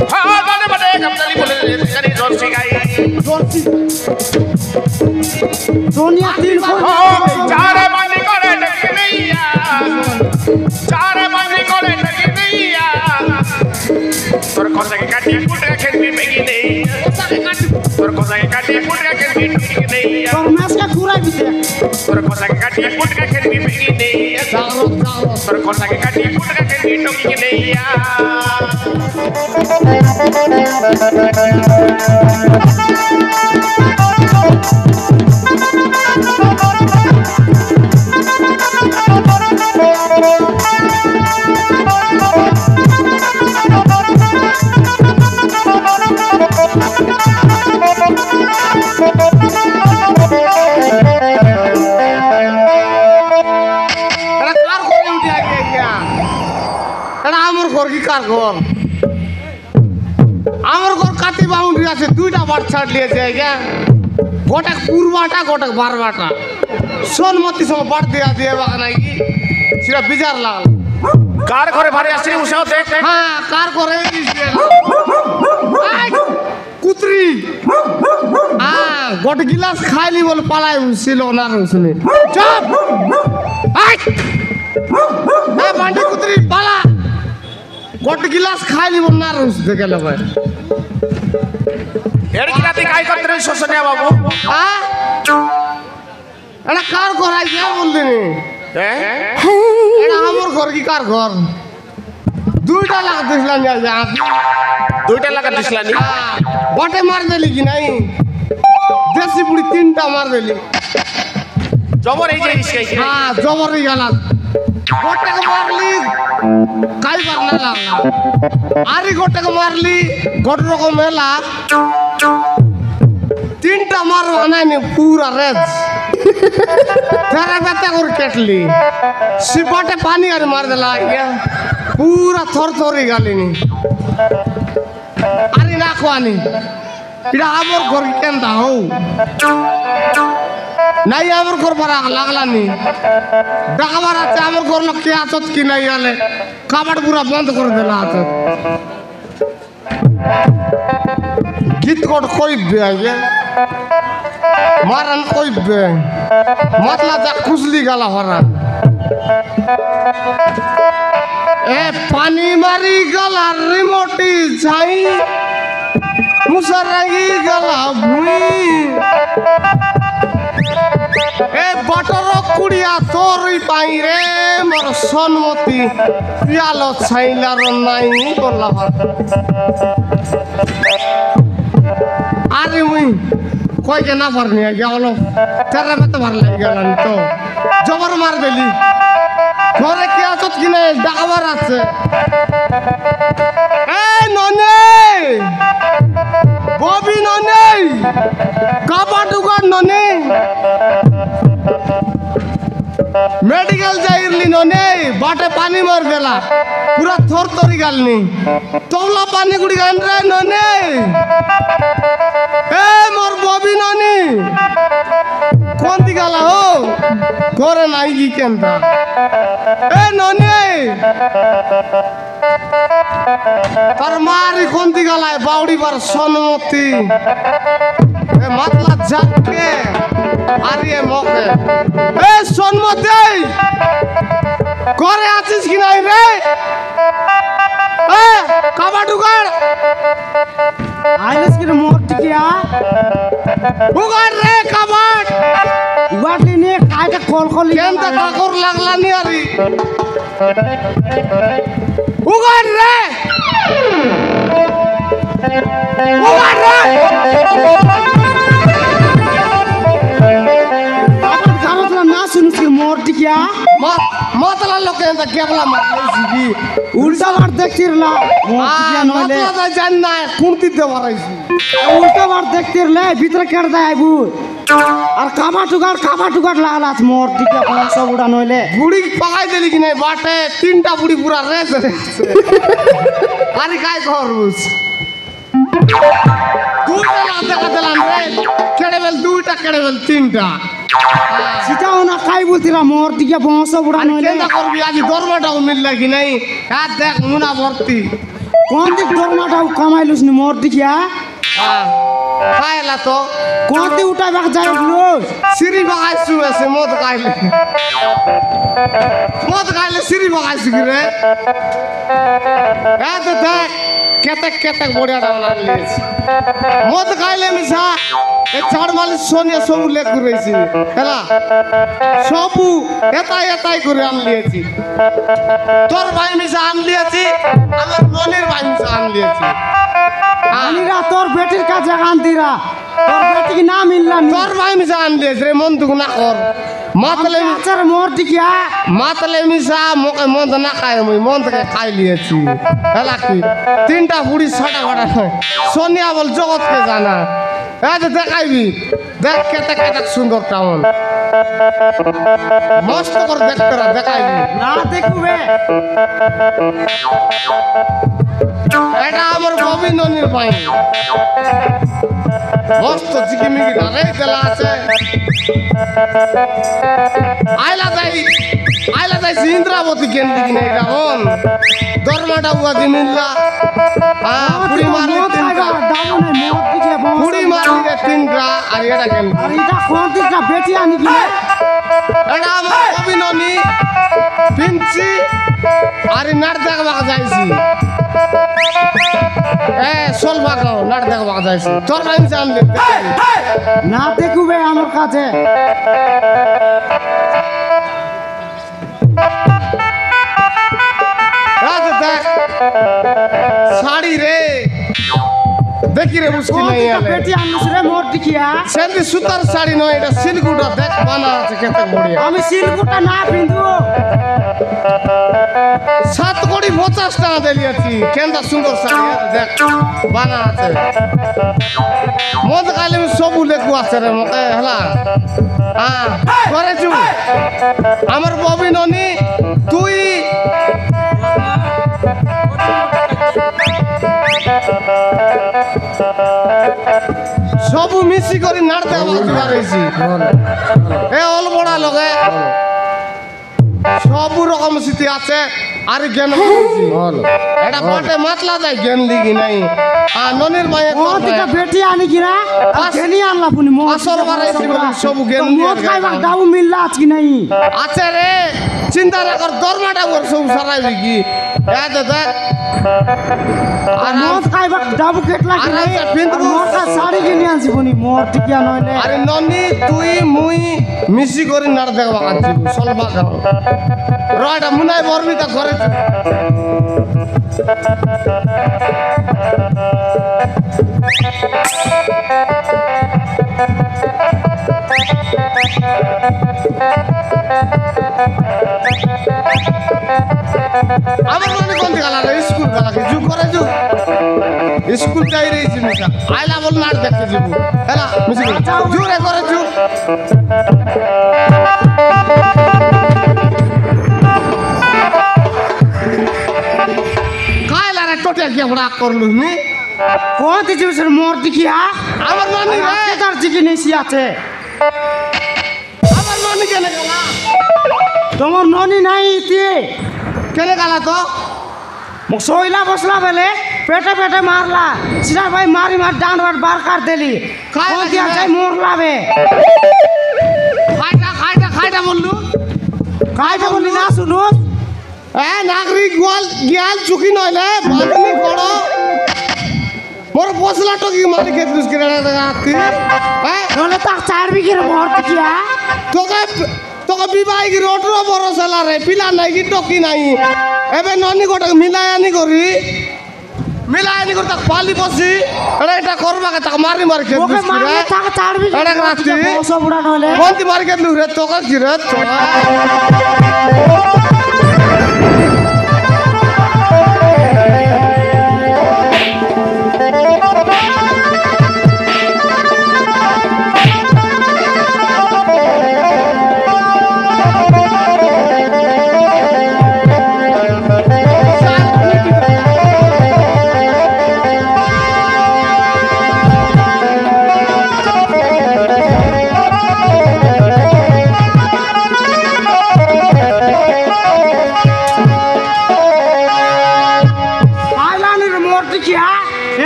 হ্যাঁ মানে মানে কামতালি বলে জানি জর্সি গাই জর্সি সোনিয়া তিন ও চারে মানে করে নাকি নেইয়া চারে মানে করে নাকি নেইয়া তোর কথাকে কাটিয়ে ফুটে খেলবি বেগি নেই তোর কথাকে কাটিয়ে ফুটে খেলবি টুকি নেই তোর মাসকে ঘুরাই দিতে তোর কথাকে কাটিয়ে ফুটে খেলবি বেগি নেই তোর কথাকে কাটিয়ে ফুটে খেলবি টুকি নেই আমার ঘর কাটি বাউন্ডারি আছে দুইটা বাট ছাড় লিয়েছে গোটা পূর্বাটা গোটা বারবাটা সোনমতি সঙ্গে বাট দিয়া দিয়ে বাগা নাকি সেটা বিচার লাগল কার ঘরে ভারী আসছে উসাও দেখ হ্যাঁ কার করে কুতরি হ্যাঁ গোটা গিলাস খাইলি বলে পালাই ছিল ওনার শুনে চপ বান্ডি কুতরি পালা গোটা গিলাস খাইলি বলে না রুসতে গেল ভাই এর কি রাতে কাই করতে রে শোষণিয়া বাবু হ্যাঁ এটা কার ঘর আইছে বললি এটা আমার ঘর কি কার ঘর দুইটা লাগা দিছিলাম দুইটা লাগা দিছলানি বটে মার দিলি কি নাই দেশি পুরি তিনটা মার দিলি জবর এই যে ইসকাই হ্যাঁ জবরই গেলাম গোটাকে মারলি কাই বার না লাগলা আরে গোটাকে মারলি গোট রকম মেলা তিনটা মার বানাইনি পুরা রেজ तेरा बेटा और केटली सिपाटे पानी अरे मार दिला क्या पूरा थोर थोरी गाली नहीं अरे ना खुआनी इड़ा आमर घर की केंदा हो नहीं आमर घर पर लागला नहीं डाकबार आते आमर घर लोग क्या आचत की नहीं आले काबड़ पूरा बंद कर दिला आचत गीत कोड कोई भी आये मारन कोई बे मतला जा खुजली गला हरन ए पानी मारी गला रिमोटी जाई मुसरगी गला भुई ए बटर कुड़िया तोरी पाई रे मोर सोनमती पियालो छाइला र नाही बोला अरे मुई कोई के ना भरनी है क्या बोलो तेरे में तो भर लगेगा नहीं तो जबर मार देली घरे क्या सोच की नहीं डाकबार आते ए नोने बॉबी नोने कापाटुका नोने मेडिकल जाइरली नोने बाटे पानी मार देला पूरा थोर तोरी गालनी तोला पानी गुड़ी गान रे नोने ए मोर बॉबी नोनी कौन दी गाला हो घरे नहीं की केंदा ए नोने तार मारी कौन दी गाला है बावड़ी पर सोनमती ए मतला जाके आरिये मौके ए सोनमती घरे आছিস কি নাই রে ए काबा डुगाड़ आइलस की मोट किया उगाड़ रे काबाट उगाड़ली ने काय का खोल केंदा काकोर लागला नी अरी उगाड़ रे काबाट गारोतला ना सुनुस की मोट किया मतला लोकेंदा केवला मारली उल्टा बार देखतिरला मोटिया नले मतला जानना है कुंती देवराइसी उल्टा बार देखतिरले भीतर केड़ दे आइबू और काबा टुगाड़ लागला मोटिया पला सब उड़ा नले गुड़ी पकाई देली कि नहीं बाटे तीनटा बुड़ी पूरा रेस अरे काय करबुस दुटा लाते कदलान रे केड़ेबेल दुटा केड़ेबेल तीनटा सीता ना खाई बोलतीरा मोटिया बंस उड़ा नले केंदा करबी आज दरबाटाও मिलला कि नहीं हाथ देख मुना भर्ती কোন দিক দরমাটা কামাইলুস নি মোর দিকিয়া খাইলা তো কোন দিক উঠাই বাক যাইলুস সিঁড়ি বাগাইছু আছে মদ খাইলে সিঁড়ি বাগাইছু কি রে এত দেখ কেতেক কেতেক বড়িয়া ডালা লিয়েছি মদ খাইলে মিশা এই ছাড় মালি সোনিয়া সবু লেখ ঘুরেছি হেলা সবু এটাই এটাই করে আনলিয়েছি তোর ভাই মিশা আনলিয়েছি আমার মনের ভাই মিশা আনলিয়েছি আনিরা তোর বেটির কাছে আনতিরা তোর বেটি কি না মিললাম তোর ভাই মিশা আনলিয়েছি রে মন দুঃখ না কর মাতলে আচার মোর দিকিয়া মাতলে মিশা মোকে মদ না খাই মুই মন থেকে খাই লিয়েছি হেলা কি তিনটা বুড়ি ছটা ঘটা সোনিয়া বল জগৎকে জানা এই যে দেখাইবি দেখ কেতে কেতে সুন্দর টাউন মস্ত করে দেখতে দেখাইবি না দেখবে এটা আমার অভিনন্দনের পাই মস্ত চিকিমিকি ঢালাই তেলা আছে আইলা যাই ইন্দ্রাবতী কেন্দ্রিক নেই রাবণ দরমাটা উয়াদি মিললা পুরি মারি তিনটা পুরি মারি তিনটা আর এটা কেন আর এটা কোন দিকটা বেটি আনি কি এটা আমার অভিনন্দনী পিনছি আর নাট দেখবা যাইছি সোল বাগাও নাট দেখবা যাইছি তোর টাইম জানলে না দেখবে আমার কাছে দেখ শাড়ি রে দেখি রে মুশকিল নাই বেটি আনিস রে মোর দিকিয়া সেন্দি সুতার শাড়ি নয় এটা সিল্কুটা দেখ বানা আছে কেতে বড়িয়া আমি সিলকুটা না পিন্ধু 7 কোটি 50 টাকা দিয়েছি কেন্দা সুন্দর শাড়ি দেখ বানা আছে মদ খাইলে সবু লেখু আছে রে মকে হেলা করেছু আমার অভিননী তুই সবু মিশি করে নাড়তে পারছি এ অলবড়া লগে সবু রকম স্মৃতি আছে আর জ্ঞান এটা পাটে মাতলা যায় জ্ঞান লিগি নাই ননির মায়ে ও দিকা বেটি আনি কি না কেনি আনলা পুনি মো আসর বারাইছি বলি সবু জ্ঞান মদ খাইবা দাও মিললা আজ কি নাই আছে রে চিন্তা না কর দরমাটা ওর সব সারাইবি কি এ দেখ আর মদ খাইবা দাও কেটলা কি নাই মোরটা শাড়ি কিনে আনছি পুনি মোর টিকিয়া নইলে আরে ননি তুই মুই মিশি করে নাড় দেখবা কাঁদছি সলবা খাও রয়টা মুনাই বরবি তা করে আমার মনে কোন দিকে লাগা স্কুল গালাকে জু করে জু স্কুল যাই রইছি মিশা আইলা বল নাট দেখতে যাব হেলা মিশি জুরে করে জু কাইলা রে টোটে কি বড় করলু নি কোন দিছে মোর দিকিয়া আমার ননি রে তার দিকে নেছি আছে আমার ননি কেন গেলা তোমার ননি নাই ইতি কেনে গেলা তো মোক সইলা বসলা বেলে পেটে পেটে মারলা সিরা ভাই মারি মার ডান বার কাট দেলি খাই কোন দিয়া যাই মরলা বে খাইটা বললু কাইটা বলি না শুনো নাগরিক গোয়াল গিয়াল চুকি নইলে বাদনি বড় মোর বসলা টকি মারি কে দুস করে রাখতি নলে তা চার বিঘের মোর দিকিয়া তোকে বিবাহ কি রোটর বড় সালা রে পিলা নাই কি টকি নাই এবে ননি গোটা মিলায়ানি করি মিলায়ানি করে তাক পালি বসি এটা করবা কে তাক মারি মারি কে ওকে দুস করে মারলে তা চার বিঘের এটা রাখতি বসো বুড়া নলে কোনটি মারি কে লুরে তোকে কি রে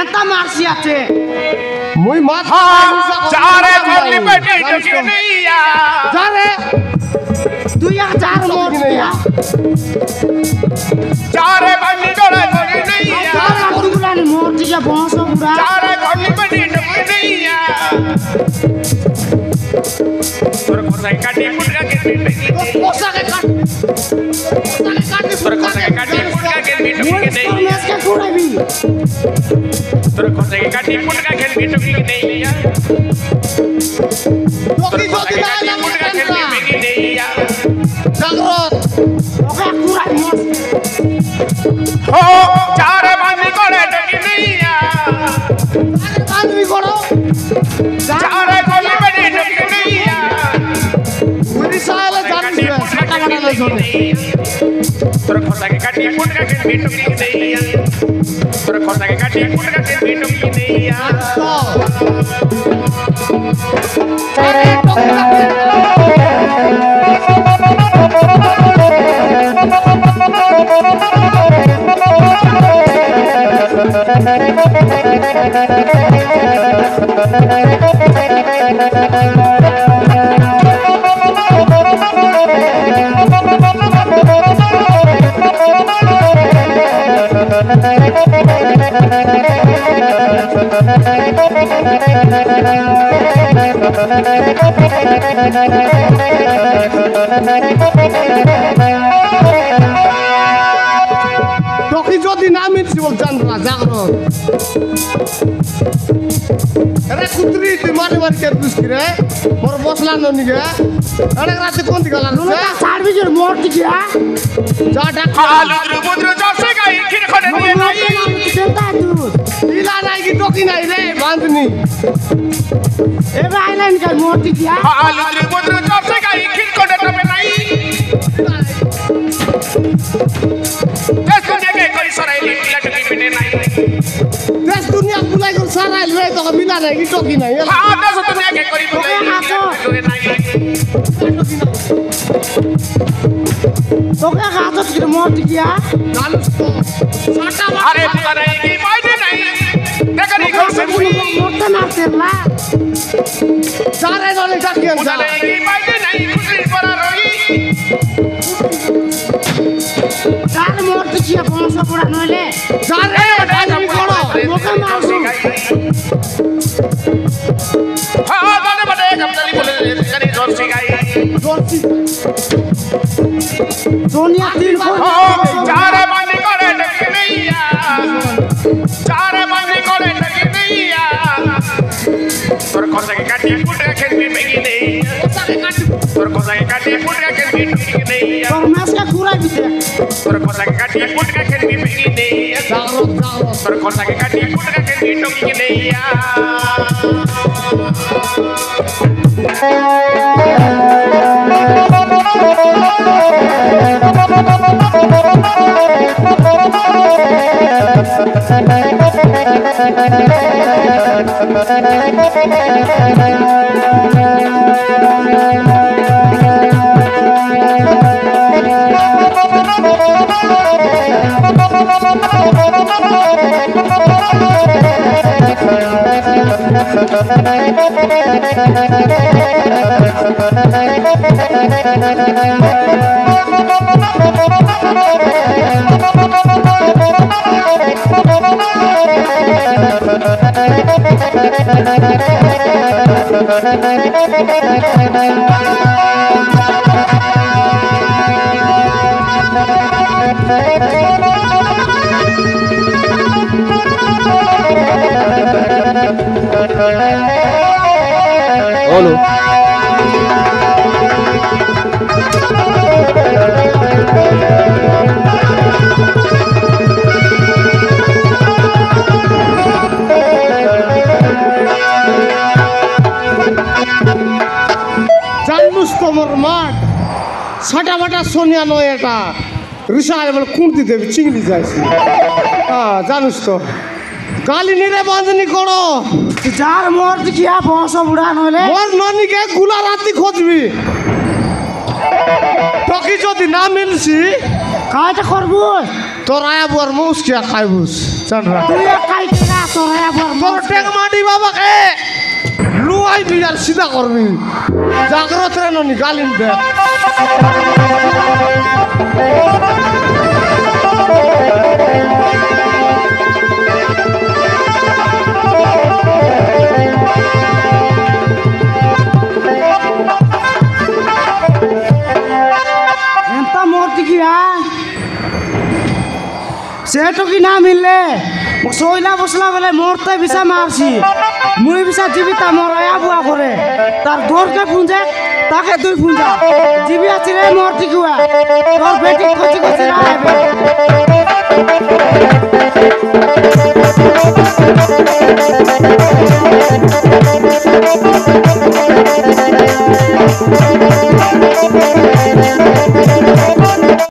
এটা মারছি আছে মুই মাছ চারে করলি বেটি ঢুকি নেইয়া জানে 2000 মোর দিয়া চারে বান্দি করে ঢুকি নেইয়া চার কুকুরানি মোর দিয়া বংশ বুড়া চারে করলি বেটি ঢুকি নেইয়া তোর কোথায় কাটি পুটকা খেলবি বেটি পোশাকে কাট তোর কোথায় কাটি পুটকা খেলবি ঢুকি নেইয়া মেসকে কুড়াবি তোর কোথায় কাটি পুটকা খেলবি ঢুকি নেইয়া তোর তোকে যদি কোথায় না কাটি পুটকা খেলবি ঢুকি নেইয়া জাগ্রত ওকে কুড়াই মোর ও চারে বান্দি করে ঢুকি নেইয়া কান্দি করো চারে করলি বেটি ঢুকি নেইয়া মুই সালে জানিস না ছাটা কাটা লই চলে তোর কোথায় কাটি পুটকা খেলবি ঢুকি নেইয়া তোর কোথায় কাটি পুটকা খেলবি ঢুকি নেইয়া তোকে যদি না মিলছি বল জানরা জাগ্রত আরে কুত্রি তুই মারি মারি কে দুষ্কি রে মোর বসলা ননি গে আরে রাতে কোন দিকে গেল তুমি তা সার্ভিসের মোর দিয়া যা ডাক আলুদ্র বুদ্র জসে গাই খির খড়ে দিয়ে নাই দেতা দুধ ইলা নাই কি টকি নাই রে বাঁধনি এবার আইলেন কাল মোর দিয়া আলুদ্র বুদ্র জসে গাই খির খড়ে তবে নাই দেশ দুনিয়া কে কই সরাই লিটিলা টুকি পিনে নাই দেশ দুনিয়া বুলাই কর সারাইল রে তোকে মিলা নাই কি টকি নাই দেশ দুনিয়া কে করি বুলাই নাই তোকে হাতত কি মোর দিয়া জানিস তো ছাটা আরে পুতা নাই কি পাইতে নাই দেখানি খরচে মুই মোরটা মারতে না সারাই নলে ডাকি আনছা পুতা নাই কি পাইতে নাই খুশি করা রই তার মোর দিয়া বংশ বুড়া নইলে সারে ডাকি করো মোকে মারছো হ্যাঁ মানে মানে কামতালি বলে দেখানি জসে গাই জলছি সোনিয়া তিন চারে বান্দি করে ঢুকি নেইয়া চারে বান্দি করে ঢুকি নেইয়া তোর কোথায় কাটি পুটকা খেলবি বেগি নেই তোর কোথায় কাটি পুটকা খেলবি ঢুকি নেইয়া তোর মেসকে কুড়াবি তোর কোথায় কাটি পুটকা খেলবি বেগি নেই জাগ্রত জাগ্রত তোর কোথায় কাটি পুটকা খেলবি ঢুকি নেইয়া বলো জানুস তোমার মাঠ ছাটা বাটা সোনিয়া নয় এটা রিসায় বলে কুর্তি দেবে চিংড়ি যাইছি হ্যাঁ জানুস তো গালি নিরে বাঁধনি করো যার মোর দিয়া বংশ বুড়া নইলে মোর ননিকে গুলা রাতি খোঁজবি তোকে যদি না মিলছি কাজটা করবো তোর আয়া বুয়ার মুস কে খাইবুস চন্দ্রা তুই কাই কেনা তোরে আবার তোর টেক মাটি বাবাকে লুয়াই বিয়ার সিধা করবি জাগ্রত রে ননি গালিন দে এন্তা মরতি কি সেটো কি না মিললে সইলা বসলা বেলে মরতে বিছা মারছি মুই বিছা জীবিতা মরায়া বুয়া করে তার দৌড়কে পুঁজে তাকে দুই পুঁজা জীবি আছে রে মরতি কুয়া তোর বেটি কচি কচি না